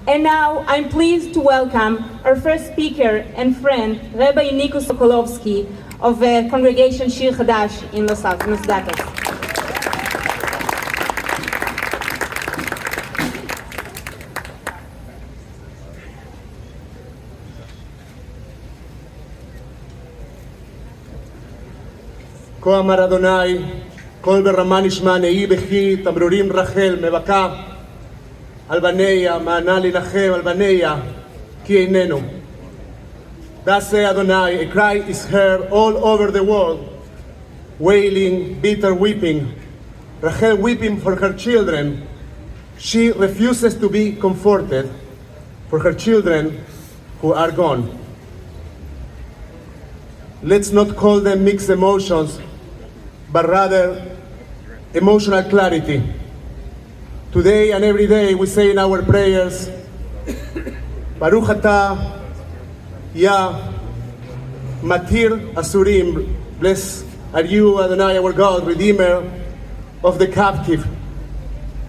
And now I'm pleased to welcome our first speaker and friend, Rabbi Nico Socolovsky of Congregation Shir Chadash in Los Gatos. כה אמר אדוני, קול ברמה נשמע נהי בכי, תמרורים רחל מבכה על בניה, מענה לנחם על בניה, כי איננו. Thus say Adonai, a cry is heard all over the world, wailing, bitter weeping. Rachel weeping for her children. She refuses to be comforted for her children who are gone. Let's not call them mixed emotions, but rather emotional clarity. Today and every day we say in our prayers, Baruch Ata Ya Matir Asurim, blessed are you, Adonai, our God, Redeemer of the captive.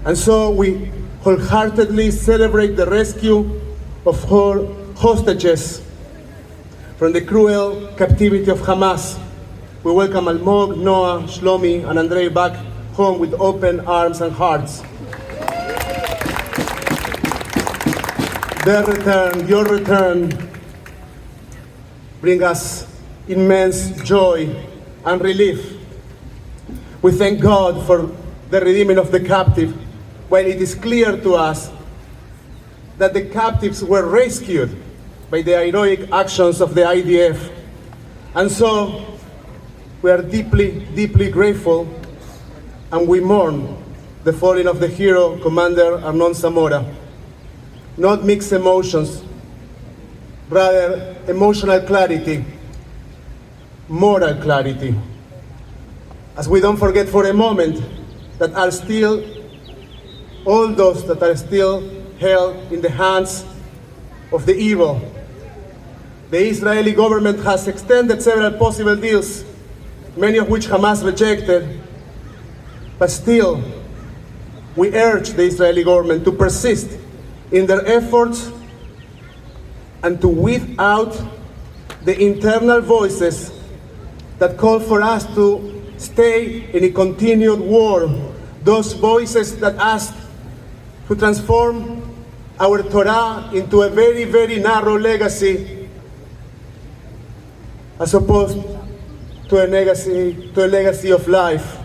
And so we wholeheartedly celebrate the rescue of her hostages from the cruel captivity of Hamas. We welcome Almog, Noah, Shlomi, and Andrei back home with open arms and hearts. Their return, your return, bring us immense joy and relief. We thank God for the redeeming of the captive, while it is clear to us that the captives were rescued by the heroic actions of the IDF. And so we are deeply, deeply grateful, and we mourn the falling of the hero, Commander Arnon Zamora. Not mixed emotions, rather emotional clarity, moral clarity. As we don't forget for a moment that are still, all those that are still held in the hands of the evil. The Israeli government has extended several possible deals, many of which Hamas rejected, but still, we urge the Israeli government to persist in their efforts and to weed out the internal voices that call for us to stay in a continued war, those voices that ask to transform our Torah into a very, very narrow legacy, as opposed to a legacy of life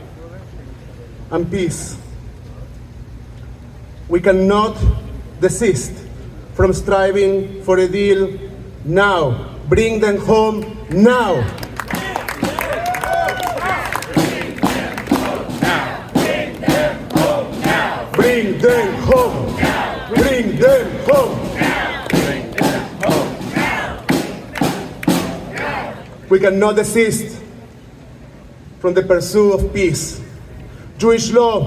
and peace. We cannot desist from striving for a deal now. Bring them home now. Bring them home. Bring them home. We cannot desist from the pursuit of peace. Jewish law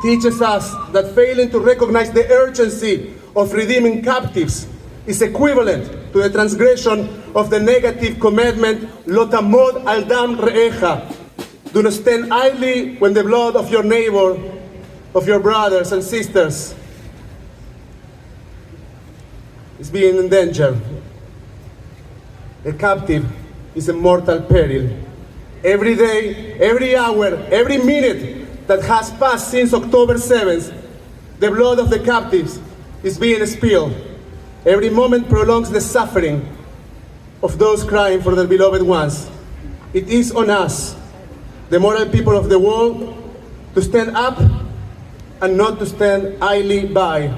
teaches us that failing to recognize the urgency of redeeming captives is equivalent to the transgression of the negative commandment, Lo tamod al dam re'echa. Do not stand idly when the blood of your neighbor, of your brothers and sisters, is being in danger. A captive is a mortal peril. Every day, every hour, every minute that has passed since October 7th, the blood of the captives is being spilled. Every moment prolongs the suffering of those crying for their beloved ones. It is on us, the moral people of the world, to stand up and not to stand idly by.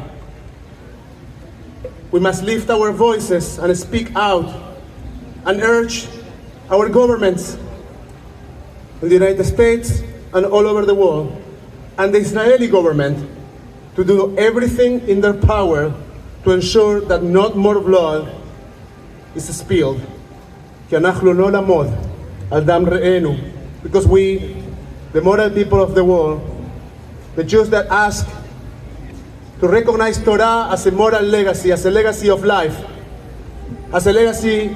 We must lift our voices and speak out and urge our governments in the United States and all over the world, and the Israeli government, to do everything in their power to ensure that not more blood is spilled. Because we, the moral people of the world, the Jews that ask to recognize Torah as a moral legacy, as a legacy of life, as a legacy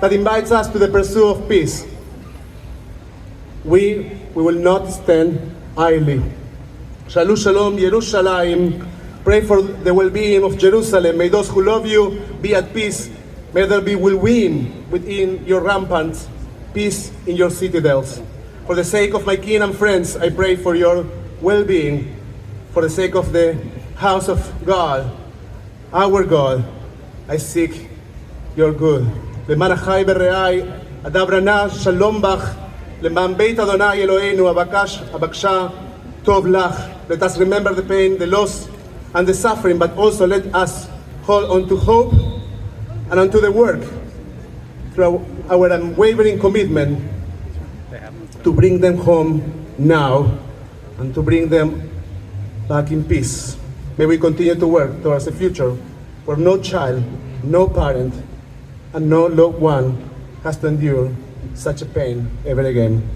that invites us to the pursuit of peace, we will not stand idly. Shalu Shalom Yerushalayim, Pray for the well-being of Jerusalem. May those who love you be at peace. May there be well-being within your ramparts, peace in your citadels. For the sake of my kin and friends, I pray for your well-being. For the sake of the house of God, our God, I seek your good. למען אחי ורעי, אדברה שלום בך, למען בית אדוני אלוהינו, אבקשה טוב לך. Let us remember the pain, the loss, and the suffering, but also let us hold on to hope and onto the work through our unwavering commitment to bring them home now and to bring them back in peace. May we continue to work towards a future where no child, no parent, and no loved one has to endure such a pain ever again.